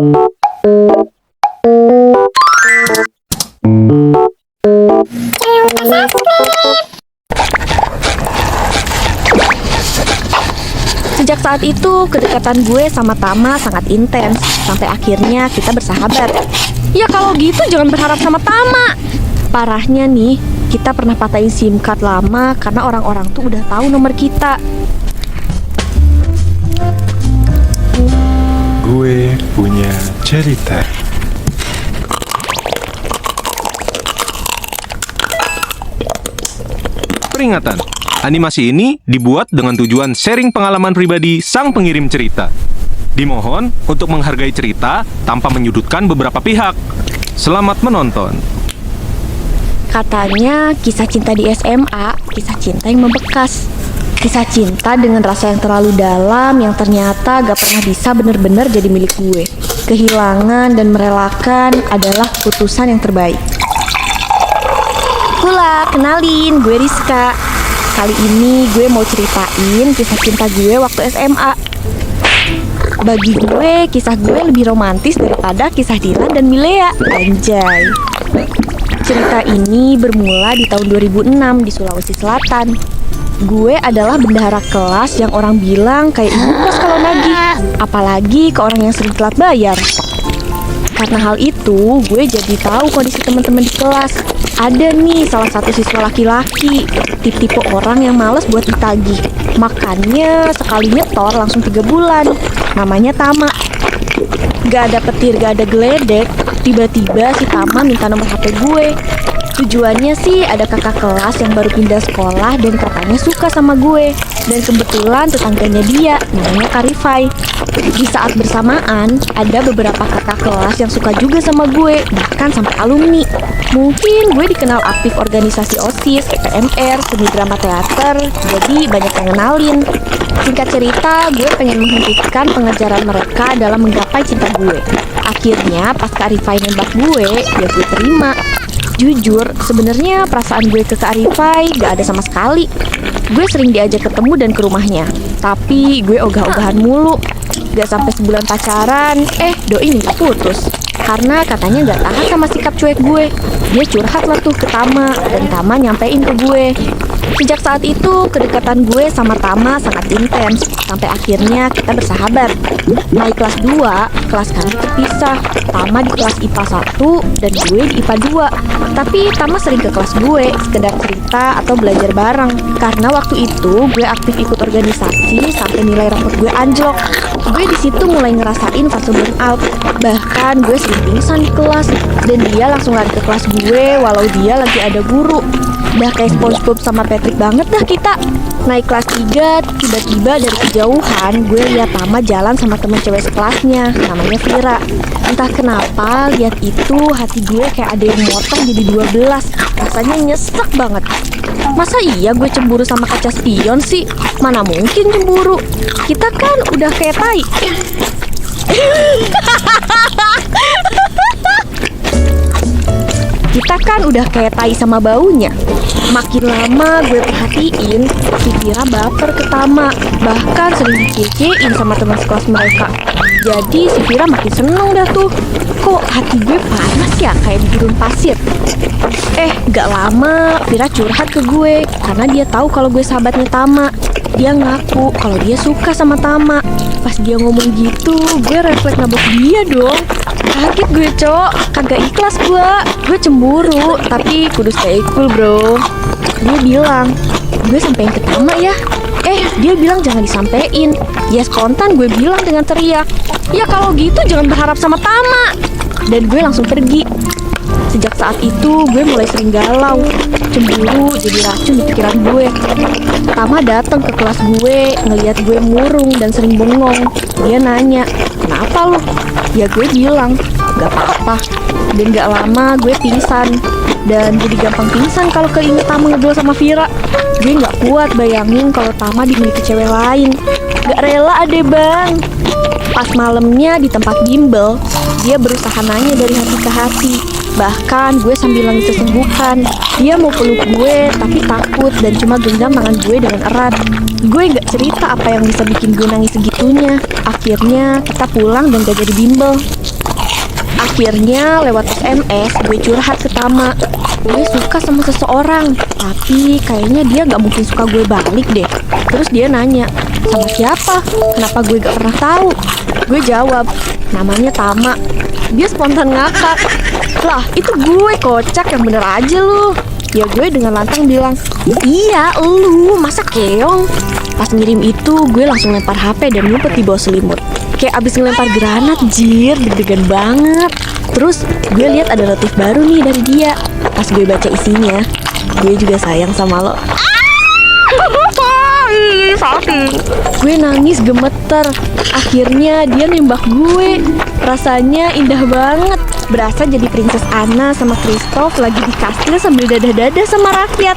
Sejak saat itu, kedekatan gue sama Tama sangat intens. Sampai akhirnya kita bersahabat. Ya kalau gitu jangan berharap sama Tama. Parahnya nih, kita pernah patahin SIM card lama karena orang-orang tuh udah tahu nomor kita. Gue punya cerita. Peringatan, animasi ini dibuat dengan tujuan sharing pengalaman pribadi sang pengirim cerita. Dimohon untuk menghargai cerita tanpa menyudutkan beberapa pihak. Selamat menonton. Katanya kisah cinta di SMA, kisah cinta yang membekas. Kisah cinta dengan rasa yang terlalu dalam yang ternyata gak pernah bisa benar-benar jadi milik gue. Kehilangan dan merelakan adalah keputusan yang terbaik. Hula, kenalin, gue Rizka. Kali ini gue mau ceritain kisah cinta gue waktu SMA. Bagi gue, kisah gue lebih romantis daripada kisah Dilan dan Milea. Anjay. Cerita ini bermula di tahun 2006 di Sulawesi Selatan. Gue adalah bendahara kelas yang orang bilang kayak ibu kos kalau nagih. Apalagi ke orang yang sering telat bayar. Karena hal itu, gue jadi tahu kondisi teman-teman di kelas. Ada nih salah satu siswa laki-laki, tipe orang yang males buat ditagih. Makanya sekali nyetor langsung 3 bulan. Namanya Tama. Gak ada petir, gak ada geledek. Tiba-tiba si Tama minta nomor HP gue. Tujuannya sih ada kakak kelas yang baru pindah sekolah dan katanya suka sama gue. Dan kebetulan tetangganya dia, namanya Karifai. Di saat bersamaan, ada beberapa kakak kelas yang suka juga sama gue, bahkan sampai alumni. Mungkin gue dikenal aktif organisasi OSIS, PMR, seni drama teater, jadi banyak yang kenalin. Singkat cerita, gue pengen menghentikan pengejaran mereka dalam menggapai cinta gue. Akhirnya, pas Karifai nembak gue, ya gue terima. Jujur, sebenarnya perasaan gue ke Kak Arifai gak ada sama sekali. Gue sering diajak ketemu dan ke rumahnya, tapi gue ogah-ogahan mulu. Gak sampai sebulan pacaran, doi minta putus. Karena katanya gak tahan sama sikap cuek gue. Dia curhat lah tuh ke Tama, dan Tama nyampein ke gue. Sejak saat itu, kedekatan gue sama Tama sangat intens. Sampai akhirnya kita bersahabat. Naik kelas 2, kelas kami terpisah. Tama di kelas IPA 1 dan gue di IPA 2. Tapi Tama sering ke kelas gue, sekedar cerita atau belajar bareng. Karena waktu itu gue aktif ikut organisasi sampai nilai rapor gue anjlok. Gue di situ mulai ngerasain fase burnout. Bahkan gue sering pingsan di kelas dan dia langsung lari ke kelas gue walau dia lagi ada guru. Udah kayak SpongeBob sama Patrick banget dah kita. Naik kelas 3, tiba-tiba dari kejauhan gue lihat Tama jalan sama temen cewek sekelasnya, namanya Vira. Entah kenapa lihat itu hati gue kayak ada yang motong jadi 12. Rasanya nyesek banget. Masa iya gue cemburu sama kaca spion sih? Mana mungkin cemburu. Kita kan udah kayak tai. Kita kan udah kayak tai sama baunya. Makin lama gue perhatiin, si Vira baper ke Tama. Bahkan sering dikecein sama teman sekelas mereka. Jadi si Vira makin seneng dah tuh. Kok hati gue panas ya kayak di gurun pasir. Gak lama Vira curhat ke gue karena dia tahu kalau gue sahabatnya Tama. Dia ngaku kalau dia suka sama Tama. Pas dia ngomong gitu, gue refleks nabok dia dong. Kaget gue, Cok. Kagak ikhlas gue cemburu, tapi kudu stay cool, bro. Dia bilang, gue sampein ke Tama ya. Dia bilang jangan disampein. Ya spontan gue bilang dengan teriak, ya kalau gitu jangan berharap sama Tama. Dan gue langsung pergi. Sejak saat itu gue mulai sering galau. Cemburu jadi racun di pikiran gue. Tama datang ke kelas gue, ngeliat gue murung dan sering bengong. Dia nanya, kenapa lu? Ya gue bilang, gak apa-apa. Dan gak lama gue pingsan. Dan jadi gampang pingsan kalau keinget Tama ngeduel sama Vira. Gue gak kuat bayangin kalau Tama dimiliki cewek lain. Gak rela deh bang. Pas malamnya di tempat bimbel, dia berusaha nanya dari hati ke hati. Bahkan gue sambil nangis sesenggukan. Dia mau peluk gue tapi takut dan cuma genggam tangan gue dengan erat. Gue gak cerita apa yang bisa bikin gue nangis segitunya. Akhirnya kita pulang dan gak jadi bimbel. Akhirnya lewat SMS gue curhat ke Tama. Gue suka sama seseorang, tapi kayaknya dia gak mungkin suka gue balik deh. Terus dia nanya, sama siapa? Kenapa gue gak pernah tahu? Gue jawab, namanya Tama. Dia spontan ngakak. Lah, itu gue, kocak, yang bener aja lu. Ya gue dengan lantang bilang, iya lu, masa keong? Pas ngirim itu gue langsung lempar HP dan ngumpet di bawah selimut. Kayak abis ngelempar granat, jir, deg-degan banget. Terus gue lihat ada notif baru nih dari dia. Pas gue baca isinya, gue juga sayang sama lo. Gue nangis gemeter. Akhirnya dia nembak gue. Rasanya indah banget. Berasa jadi Princess Anna sama Kristoff lagi di kastil sambil dadah-dadah sama rakyat.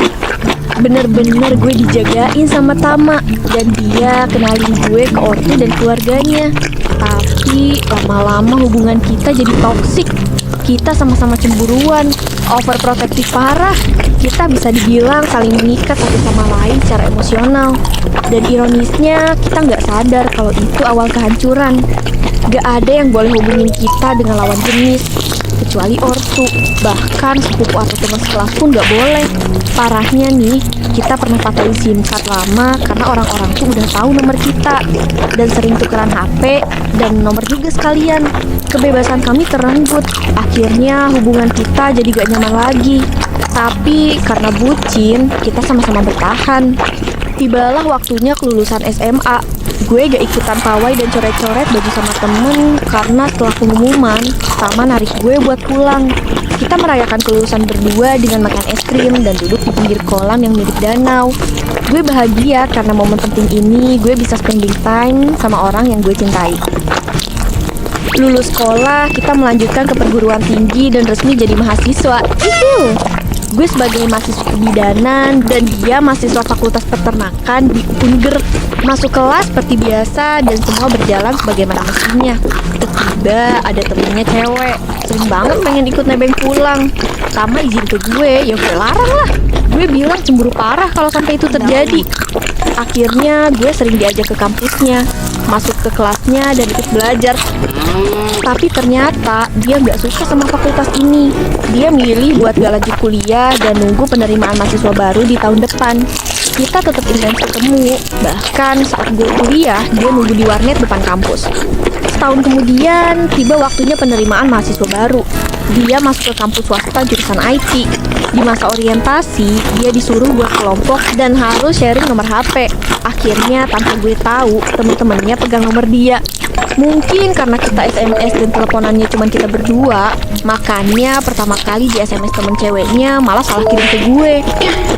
Bener-bener gue dijagain sama Tama. Dan dia kenalin gue ke ortu dan keluarganya. Tapi lama-lama hubungan kita jadi toksik. Kita sama-sama cemburuan, overprotektif parah. Kita bisa dibilang saling mengikat satu sama lain secara emosional. Dan ironisnya kita nggak sadar kalau itu awal kehancuran. Gak ada yang boleh hubungin kita dengan lawan jenis, kecuali ortu. Bahkan sepupu atau teman sekelas pun gak boleh. Parahnya nih, kita pernah patahin SIM card lama karena orang-orang tuh udah tahu nomor kita dan sering tukeran HP dan nomor juga sekalian. Kebebasan kami terenggut. Akhirnya hubungan kita jadi gak nyaman lagi. Tapi karena bucin, kita sama-sama bertahan. Tibalah waktunya kelulusan SMA. Gue gak ikutan pawai dan coret-coret baju sama temen karena setelah pengumuman, Tama narik gue buat pulang. Kita merayakan kelulusan berdua dengan makan es krim dan duduk di pinggir kolam yang mirip danau. Gue bahagia karena momen penting ini gue bisa spending time sama orang yang gue cintai. Lulus sekolah, kita melanjutkan ke perguruan tinggi dan resmi jadi mahasiswa. Gue sebagai mahasiswa kebidanan dan dia mahasiswa fakultas peternakan di Unggert. Masuk kelas seperti biasa dan semua berjalan sebagaimana mestinya. Tiba-tiba ada temennya cewek, sering banget pengen ikut nebeng pulang. Tama izin ke gue, ya gue larang lah. Gue bilang cemburu parah kalau sampai itu terjadi. Akhirnya gue sering diajak ke kampusnya, masuk ke kelasnya dan ikut belajar. Tapi ternyata dia nggak suka sama fakultas ini. Dia milih buat gak lanjut kuliah dan nunggu penerimaan mahasiswa baru di tahun depan. Kita tetap intens ketemu. Bahkan saat gue kuliah, dia nunggu di warnet depan kampus. Setahun kemudian, tiba waktunya penerimaan mahasiswa baru. Dia masuk ke kampus swasta jurusan IT. Di masa orientasi, dia disuruh buat kelompok dan harus sharing nomor HP. Akhirnya tanpa gue tahu, temen-temennya pegang nomor dia. Mungkin karena kita SMS dan teleponannya cuma kita berdua, makanya pertama kali di SMS temen ceweknya malah salah kirim ke gue.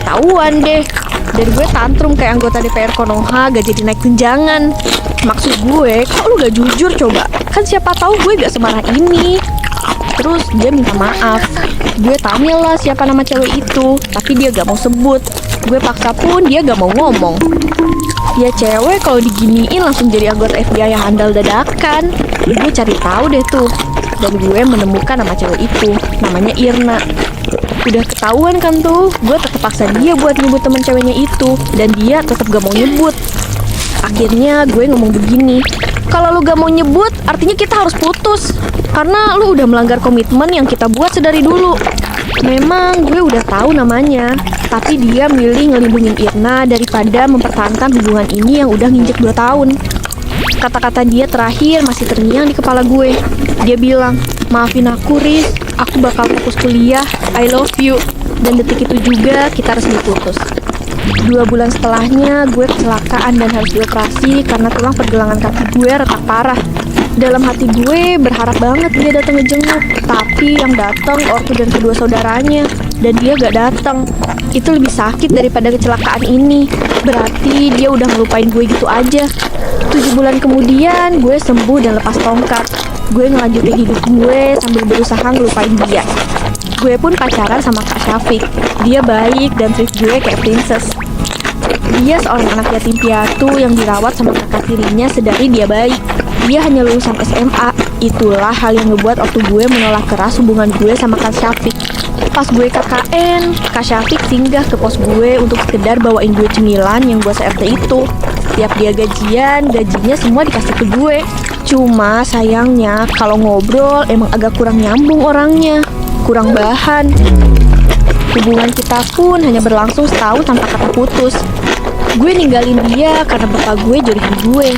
Ketahuan deh. Dan gue tantrum kayak anggota DPR Konoha gak jadi naik tunjangan. Maksud gue, kok lu gak jujur coba? Kan siapa tahu gue gak semarah ini. Terus dia minta maaf. Gue tanya lah siapa nama cewek itu, tapi dia gak mau sebut. Gue paksa pun dia gak mau ngomong. Ya cewek kalau diginiin langsung jadi anggota FBI yang handal dadakan. Gue cari tahu deh tuh. Dan gue menemukan nama cewek itu. Namanya Irna. Udah ketahuan kan tuh. Gue tetap paksa dia buat nyebut temen ceweknya itu. Dan dia tetap gak mau nyebut. Akhirnya gue ngomong begini, kalau lu gak mau nyebut, artinya kita harus putus. Karena lu udah melanggar komitmen yang kita buat sedari dulu. Memang gue udah tahu namanya, tapi dia milih ngelindungin Irna daripada mempertahankan hubungan ini yang udah nginjek 2 tahun. Kata-kata dia terakhir masih terngiang di kepala gue. Dia bilang, maafin aku Riz, aku bakal fokus kuliah, I love you. Dan detik itu juga kita resmi putus. 2 bulan setelahnya gue kecelakaan dan harus dioperasi karena tulang pergelangan kaki gue retak parah. Dalam hati gue berharap banget dia datang ngejenguk, tapi yang datang ortu dan kedua saudaranya, dan dia gak datang. Itu lebih sakit daripada kecelakaan ini. Berarti dia udah ngelupain gue gitu aja. 7 bulan kemudian gue sembuh dan lepas tongkat. Gue ngelanjutin hidup gue sambil berusaha ngelupain dia. Gue pun pacaran sama Kak Syafiq. Dia baik dan treat gue kayak princess. Dia seorang anak yatim piatu yang dirawat sama kakak tirinya sedari dia baik. Dia hanya lulusan SMA. Itulah hal yang ngebuat waktu gue menolak keras hubungan gue sama Kak Syafiq. Pas gue KKN, Kak Syafiq singgah ke pos gue untuk sekedar bawain gue cemilan yang buat CRT itu. Setiap dia gajian, gajinya semua dikasih ke gue. Cuma sayangnya kalau ngobrol emang agak kurang nyambung orangnya, kurang bahan. Hubungan kita pun hanya berlangsung setahun tanpa kata putus. Gue ninggalin dia karena bapak gue jodohin gue.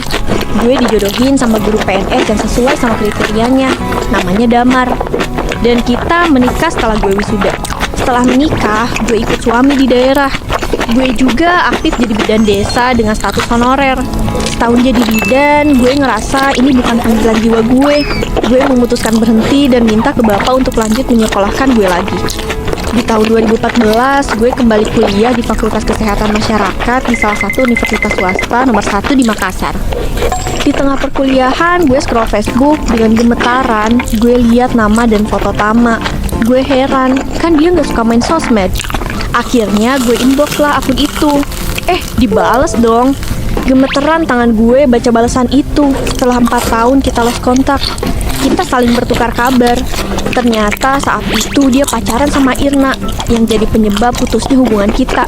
Gue dijodohin sama guru PNS yang sesuai sama kriterianya, namanya Damar. Dan kita menikah setelah gue wisuda. Setelah menikah, gue ikut suami di daerah. Gue juga aktif jadi bidan desa dengan status honorer. Setahun jadi bidan, gue ngerasa ini bukan panggilan jiwa gue. Gue memutuskan berhenti dan minta ke bapak untuk lanjut menyekolahkan gue lagi. Di tahun 2014, gue kembali kuliah di Fakultas Kesehatan Masyarakat di salah satu universitas swasta nomor 1 di Makassar. Di tengah perkuliahan, gue scroll Facebook dengan gemetaran. Gue lihat nama dan foto Tama. Gue heran, kan dia nggak suka main sosmed. Akhirnya gue inbox lah akun itu. Dibales dong. Gemeteran tangan gue baca balasan itu. Setelah 4 tahun kita lost kontak. Kita saling bertukar kabar. Ternyata saat itu dia pacaran sama Irna, yang jadi penyebab putusnya hubungan kita.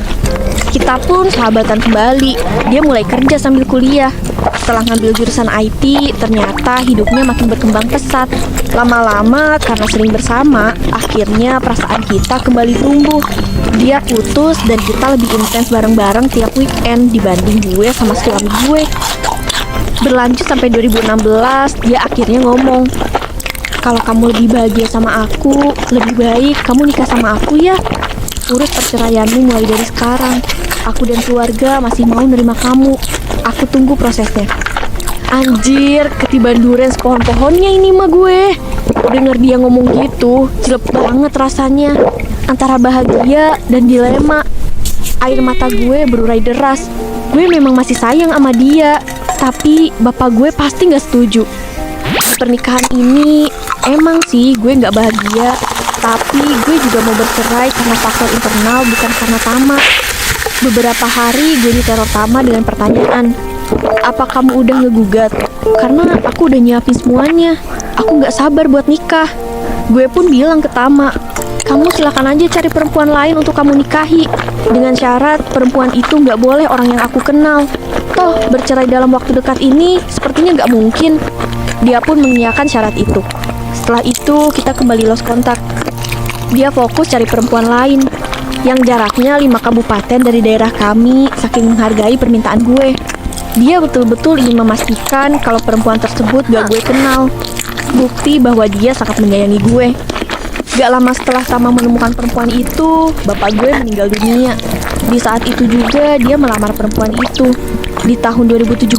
Kita pun sahabatan kembali. Dia mulai kerja sambil kuliah. Setelah ngambil jurusan IT, ternyata hidupnya makin berkembang pesat. Lama-lama karena sering bersama, akhirnya perasaan kita kembali tumbuh. Dia putus dan kita lebih intens bareng-bareng tiap weekend dibanding gue sama suami gue. Berlanjut sampai 2016, dia akhirnya ngomong, kalau kamu lebih bahagia sama aku, lebih baik kamu nikah sama aku ya. Urus perceraianmu mulai dari sekarang. Aku dan keluarga masih mau nerima kamu. Aku tunggu prosesnya. Anjir, ketiban duren sepohon-pohonnya ini mah gue. Denger dia ngomong gitu, jelek banget rasanya. Antara bahagia dan dilema. Air mata gue berurai deras. Gue memang masih sayang sama dia, tapi bapak gue pasti gak setuju. Di pernikahan ini, emang sih gue gak bahagia, tapi gue juga mau bercerai karena faktor internal, bukan karena Tama. Beberapa hari gue diteror Tama dengan pertanyaan, apa kamu udah ngegugat? Karena aku udah nyiapin semuanya. Aku gak sabar buat nikah. Gue pun bilang ke Tama, kamu silakan aja cari perempuan lain untuk kamu nikahi. Dengan syarat perempuan itu gak boleh orang yang aku kenal. Toh bercerai dalam waktu dekat ini sepertinya gak mungkin. Dia pun mengiyakan syarat itu. Setelah itu kita kembali lost kontak. Dia fokus cari perempuan lain yang jaraknya 5 kabupaten dari daerah kami, saking menghargai permintaan gue. Dia betul-betul ingin memastikan kalau perempuan tersebut gak gue kenal. Bukti bahwa dia sangat menyayangi gue. Gak lama setelah Tama menemukan perempuan itu, bapak gue meninggal dunia. Di saat itu juga dia melamar perempuan itu. Di tahun 2017,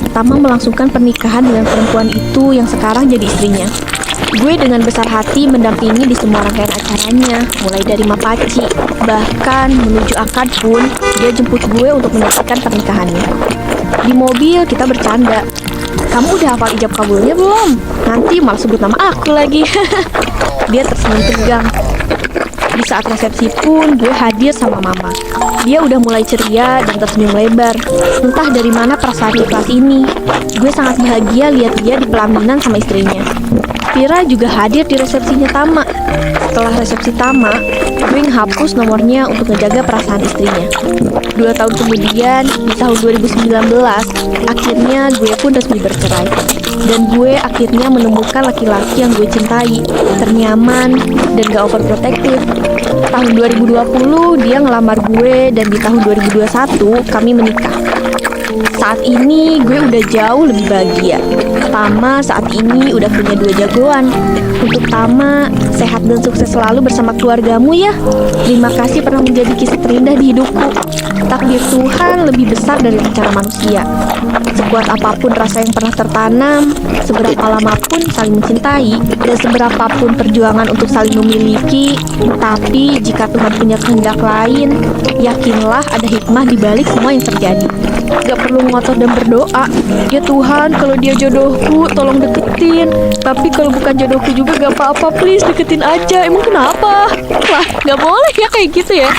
Tama melangsungkan pernikahan dengan perempuan itu yang sekarang jadi istrinya. Gue dengan besar hati mendampingi di semua rangkaian acaranya, mulai dari mapaci, bahkan menuju akad pun dia jemput gue untuk menyaksikan pernikahannya. Di mobil kita bercanda, kamu udah hafal ijab kabulnya belum? Nanti malah sebut nama aku lagi. Dia tersenyum tegang. Di saat resepsi pun gue hadir sama mama. Dia udah mulai ceria dan tersenyum lebar. Entah dari mana perasaan ikhlas ini. Gue sangat bahagia lihat dia di pelaminan sama istrinya. Vira juga hadir di resepsinya Tama. Setelah resepsi Tama, gue ngehapus nomornya untuk ngejaga perasaan istrinya. 2 tahun kemudian, di tahun 2019, akhirnya gue pun resmi bercerai. Dan gue akhirnya menemukan laki-laki yang gue cintai, ternyaman, dan gak overprotective. Tahun 2020, dia ngelamar gue, dan di tahun 2021, kami menikah. Saat ini gue udah jauh lebih bahagia. Tama saat ini udah punya 2 jagoan. Untuk Tama, sehat dan sukses selalu bersama keluargamu ya. Terima kasih pernah menjadi kisah terindah di hidupku. Takdir Tuhan lebih besar dari rencana manusia. Sekuat apapun rasa yang pernah tertanam, seberapa lama pun saling mencintai, dan seberapa pun perjuangan untuk saling memiliki, tapi jika Tuhan punya kehendak lain, yakinlah ada hikmah di balik semua yang terjadi. Gak perlu ngotot dan berdoa, ya Tuhan kalau dia jodohku tolong deketin, tapi kalau bukan jodohku juga gak apa-apa, please deketin aja. Emang kenapa? Wah, gak boleh ya kayak gitu ya.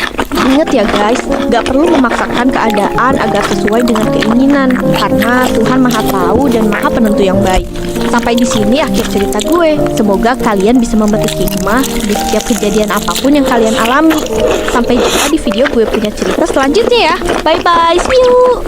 Ingat ya guys, gak perlu memaksakan keadaan agar sesuai dengan keinginan, karena Tuhan Maha Tahu dan Maha Penentu yang baik. Sampai di sini akhir cerita gue. Semoga kalian bisa memetik hikmah di setiap kejadian apapun yang kalian alami. Sampai jumpa di video gue punya cerita selanjutnya ya. Bye bye, see you.